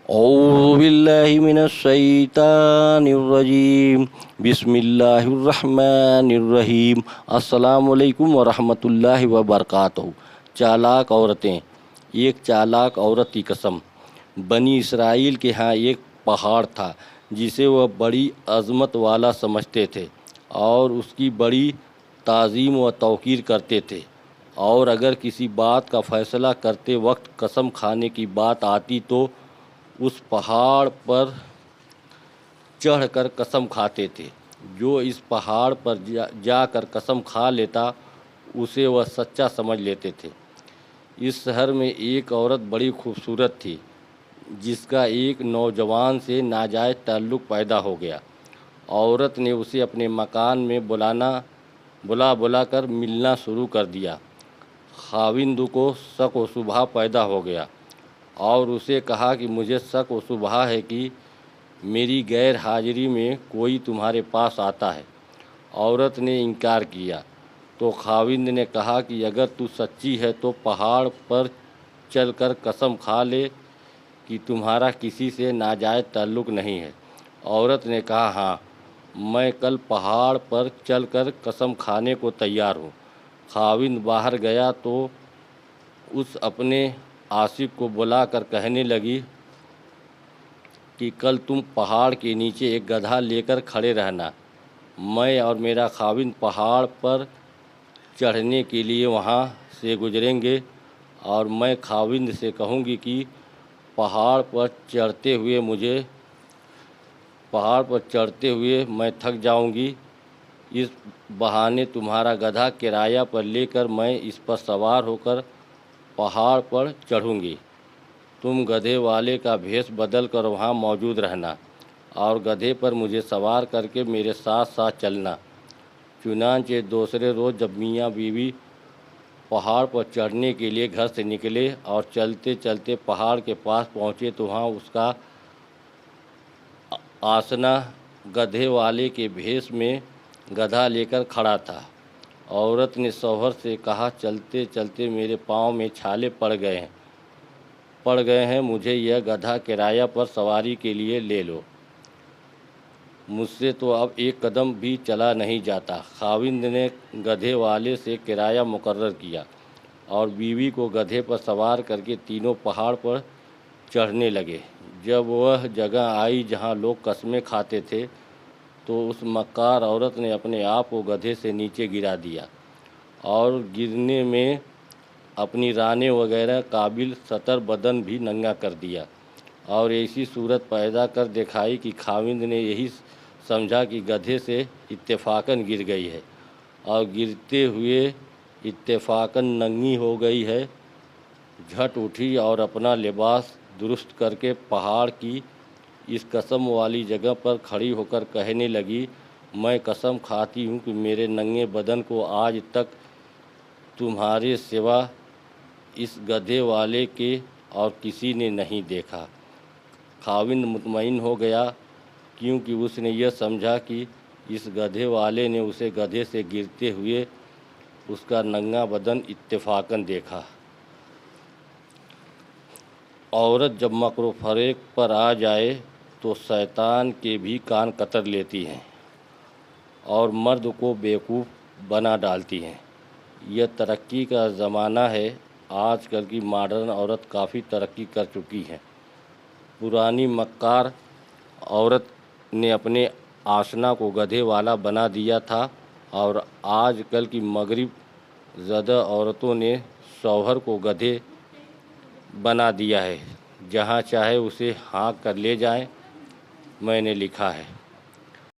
اعوذ باللہ من الشیطان الرجیم بسم اللہ الرحمن الرحیم۔ السلام علیکم ورحمۃ اللہ وبرکاتہ۔ چالاک عورتیں۔ ایک چالاک عورت کی قسم۔ بنی اسرائیل کے ہاں ایک پہاڑ تھا جسے وہ بڑی عظمت والا سمجھتے تھے اور اس کی بڑی تعظیم و توقیر کرتے تھے، اور اگر کسی بات کا فیصلہ کرتے وقت قسم کھانے کی بات آتی تو اس پہاڑ پر چڑھ کر قسم کھاتے تھے۔ جو اس پہاڑ پر جا کر قسم کھا لیتا اسے وہ سچا سمجھ لیتے تھے۔ اس شہر میں ایک عورت بڑی خوبصورت تھی جس کا ایک نوجوان سے ناجائز تعلق پیدا ہو گیا۔ عورت نے اسے اپنے مکان میں بلا کر ملنا شروع کر دیا۔ خاوند کو شک و شبہ پیدا ہو گیا اور اسے کہا کہ مجھے شک و شبہ ہے کہ میری غیر حاضری میں کوئی تمہارے پاس آتا ہے۔ عورت نے انکار کیا تو خاوند نے کہا کہ اگر تو سچی ہے تو پہاڑ پر چل کر قسم کھا لے کہ تمہارا کسی سے ناجائز تعلق نہیں ہے۔ عورت نے کہا ہاں، میں کل پہاڑ پر چل کر قسم کھانے کو تیار ہوں۔ خاوند باہر گیا تو اس اپنے عاشق کو بلا کر کہنے لگی کہ کل تم پہاڑ کے نیچے ایک گدھا لے کر کھڑے رہنا، میں اور میرا خاوند پہاڑ پر چڑھنے کے لیے وہاں سے گزریں گے، اور میں خاوند سے کہوں گی کہ پہاڑ پر چڑھتے ہوئے میں تھک جاؤں گی، اس بہانے تمہارا گدھا کرایہ پر لے کر میں اس پر سوار ہو کر پہاڑ پر چڑھوں گی۔ تم گدھے والے کا بھیس بدل کر وہاں موجود رہنا اور گدھے پر مجھے سوار کر کے میرے ساتھ ساتھ چلنا۔ چنانچہ دوسرے روز جب میاں بیوی پہاڑ پر چڑھنے کے لیے گھر سے نکلے اور چلتے چلتے پہاڑ کے پاس پہنچے تو وہاں اس کا آشنا گدھے والے کے بھیس میں گدھا لے کر کھڑا تھا۔ عورت نے شوہر سے کہا چلتے چلتے میرے پاؤں میں چھالے پڑ گئے ہیں، مجھے یہ گدھا کرایہ پر سواری کے لیے لے لو، مجھ سے تو اب ایک قدم بھی چلا نہیں جاتا۔ خاوند نے گدھے والے سے کرایہ مقرر کیا اور بیوی کو گدھے پر سوار کر کے تینوں پہاڑ پر چڑھنے لگے۔ جب وہ جگہ آئی جہاں لوگ قسمیں کھاتے تھے تو اس مکار عورت نے اپنے آپ کو گدھے سے نیچے گرا دیا اور گرنے میں اپنی رانے وغیرہ قابل ستر بدن بھی ننگا کر دیا، اور ایسی صورت پیدا کر دکھائی کہ خاوند نے یہی سمجھا کہ گدھے سے اتفاقاً گر گئی ہے اور گرتے ہوئے اتفاقاً ننگی ہو گئی ہے۔ جھٹ اٹھی اور اپنا لباس درست کر کے پہاڑ کی اس قسم والی جگہ پر کھڑی ہو کر کہنے لگی، میں قسم کھاتی ہوں کہ میرے ننگے بدن کو آج تک تمہارے سوا اس گدھے والے کے اور کسی نے نہیں دیکھا۔ خاوند مطمئن ہو گیا کیونکہ اس نے یہ سمجھا کہ اس گدھے والے نے اسے گدھے سے گرتے ہوئے اس کا ننگا بدن اتفاقاً دیکھا۔ عورت جب مکر و فریب پر آ جائے تو شیطان کے بھی کان قطر لیتی ہیں اور مرد کو بیوقوف بنا ڈالتی ہیں۔ یہ ترقی کا زمانہ ہے، آج کل کی ماڈرن عورت کافی ترقی کر چکی ہے۔ پرانی مکار عورت نے اپنے آشنا کو گدھے والا بنا دیا تھا، اور آج کل کی مغرب زدہ عورتوں نے شوہر کو گدھے بنا دیا ہے، جہاں چاہے اسے ہانک کر لے جائیں۔ میں نے لکھا ہے۔